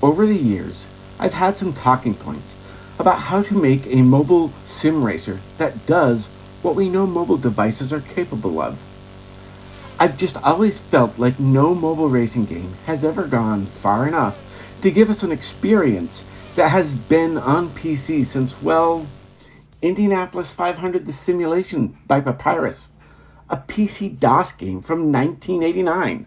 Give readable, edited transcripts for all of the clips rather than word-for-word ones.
Over the years, I've had some talking points about how to make a mobile sim racer that does what we know mobile devices are capable of. I've just always felt like no mobile racing game has ever gone far enough to give us an experience that has been on PC since, well, Indianapolis 500 The Simulation by Papyrus, a PC DOS game from 1989.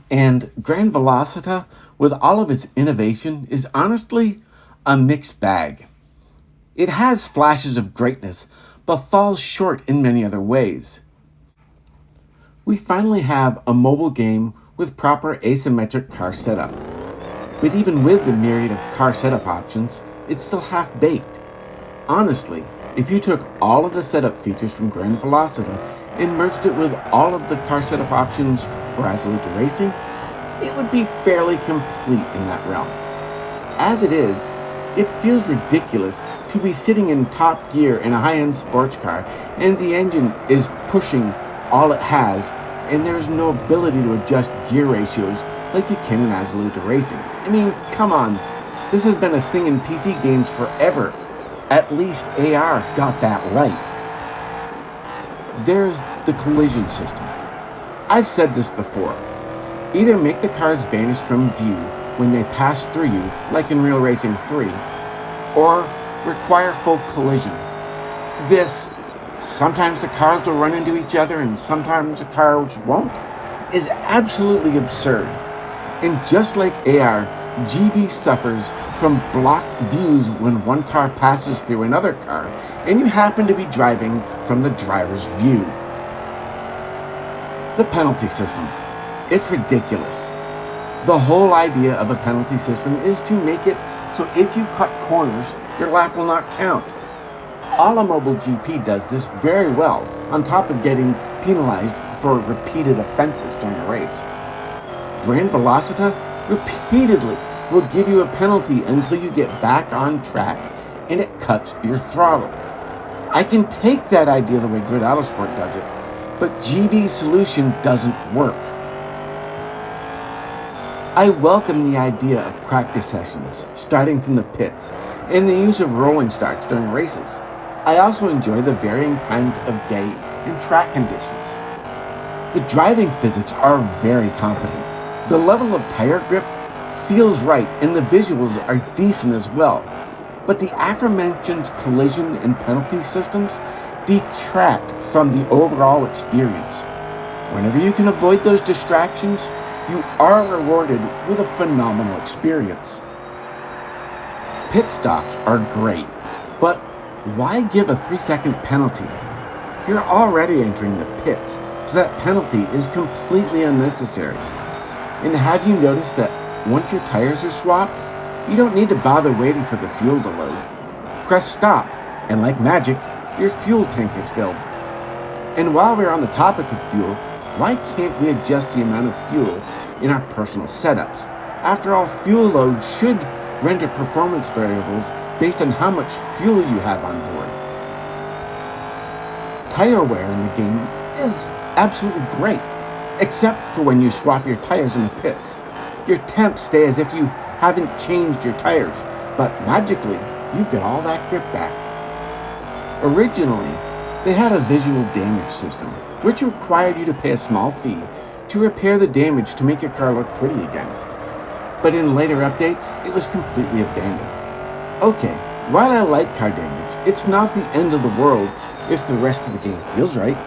And Gran Velocita, with all of its innovation, is honestly a mixed bag. It has flashes of greatness, but falls short in many other ways. We finally have a mobile game with proper asymmetric car setup. But even with the myriad of car setup options, it's still half-baked. Honestly, if you took all of the setup features from Gran Velocita and merged it with all of the car setup options for Absolute Racing, it would be fairly complete in that realm. As it is, it feels ridiculous to be sitting in top gear in a high-end sports car and the engine is pushing all it has and there's no ability to adjust gear ratios like you can in Absolute Racing. I mean, come on, this has been a thing in PC games forever. At least AR got that right. There's the collision system. I've said this before. Either make the cars vanish from view when they pass through you, like in Real Racing 3, or require full collision. This, sometimes the cars will run into each other and sometimes the cars won't, is absolutely absurd. And just like AR, GV suffers from blocked views when one car passes through another car and you happen to be driving from the driver's view. The penalty system. It's ridiculous. The whole idea of a penalty system is to make it so if you cut corners, your lap will not count. A Mobile GP does this very well, on top of getting penalized for repeated offenses during a race. Gran Velocita repeatedly will give you a penalty until you get back on track, and it cuts your throttle. I can take that idea the way Grid Autosport does it, but GV's solution doesn't work. I welcome the idea of practice sessions, starting from the pits, and the use of rolling starts during races. I also enjoy the varying times of day and track conditions. The driving physics are very competent. The level of tire grip feels right, and the visuals are decent as well. But the aforementioned collision and penalty systems detract from the overall experience. Whenever you can avoid those distractions, you are rewarded with a phenomenal experience. Pit stops are great, but why give a 3-second penalty? You're already entering the pits, so that penalty is completely unnecessary. And have you noticed that once your tires are swapped, you don't need to bother waiting for the fuel to load? Press stop, and like magic, your fuel tank is filled. And while we're on the topic of fuel, why can't we adjust the amount of fuel in our personal setups? After all, fuel load should render performance variables based on how much fuel you have on board. Tire wear in the game is absolutely great, except for when you swap your tires in the pits. Your temps stay as if you haven't changed your tires, but magically, you've got all that grip back. Originally, they had a visual damage system, which required you to pay a small fee to repair the damage to make your car look pretty again. But in later updates, it was completely abandoned. Okay, while I like car damage, it's not the end of the world if the rest of the game feels right.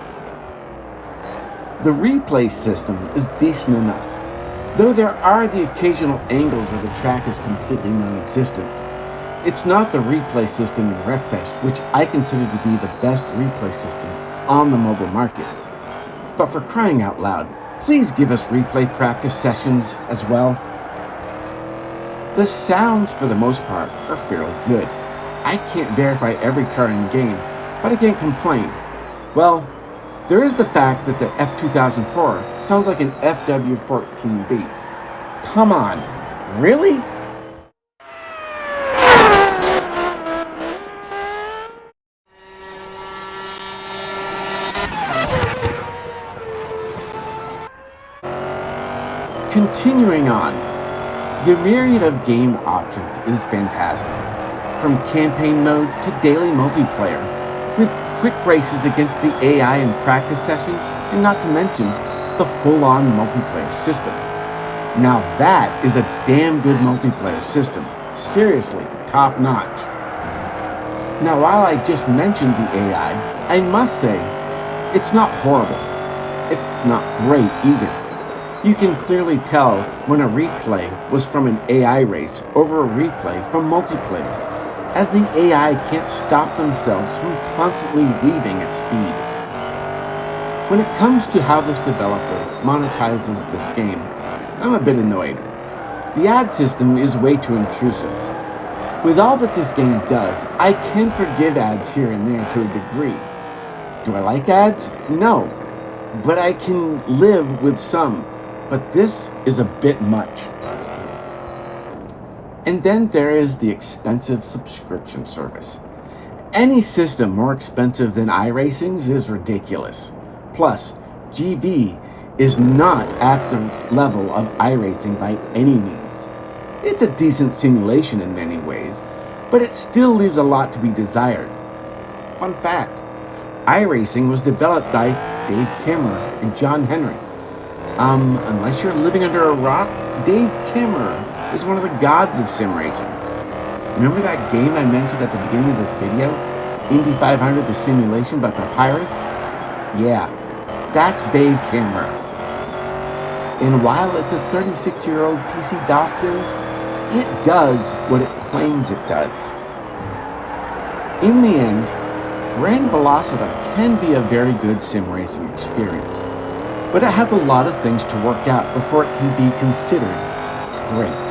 The replay system is decent enough, though there are the occasional angles where the track is completely non-existent. It's not the replay system in Wreckfest, which I consider to be the best replay system on the mobile market. But for crying out loud, please give us replay practice sessions as well. The sounds, for the most part, are fairly good. I can't verify every car in game, but I can't complain. Well, there is the fact that the F2004 sounds like an FW14B. Come on, really? Continuing on, The myriad of game options is fantastic, from campaign mode to daily multiplayer, with quick races against the AI in practice sessions, and not to mention the full-on multiplayer system. Now that is a damn good multiplayer system. Seriously, top notch. Now while I just mentioned the AI, I must say, it's not horrible. It's not great either. You can clearly tell when a replay was from an AI race over a replay from multiplayer, as the AI can't stop themselves from constantly weaving at speed. When it comes to how this developer monetizes this game, I'm a bit annoyed. The ad system is way too intrusive. With all that this game does, I can forgive ads here and there to a degree. Do I like ads? No. But I can live with some. But this is a bit much. And then there is the expensive subscription service. Any system more expensive than iRacing's is ridiculous. Plus, GV is not at the level of iRacing by any means. It's a decent simulation in many ways, but it still leaves a lot to be desired. Fun fact, iRacing was developed by Dave Cameron and John Henry. Unless you're living under a rock, Dave Cameron is one of the gods of sim racing. Remember that game I mentioned at the beginning of this video? Indy 500 The Simulation by Papyrus? Yeah, that's Dave Cameron. And while it's a 36-year-old PC-DOS sim, it does what it claims it does. In the end, Gran Velocita can be a very good sim racing experience, but it has a lot of things to work out before it can be considered great.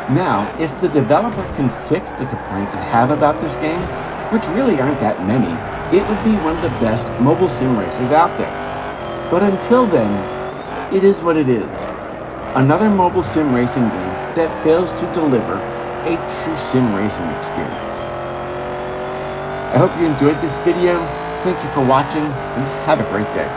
Now, if the developer can fix the complaints I have about this game, which really aren't that many, it would be one of the best mobile sim racers out there. But until then, it is what it is. Another mobile sim racing game that fails to deliver a true sim racing experience. I hope you enjoyed this video. Thank you for watching, and have a great day.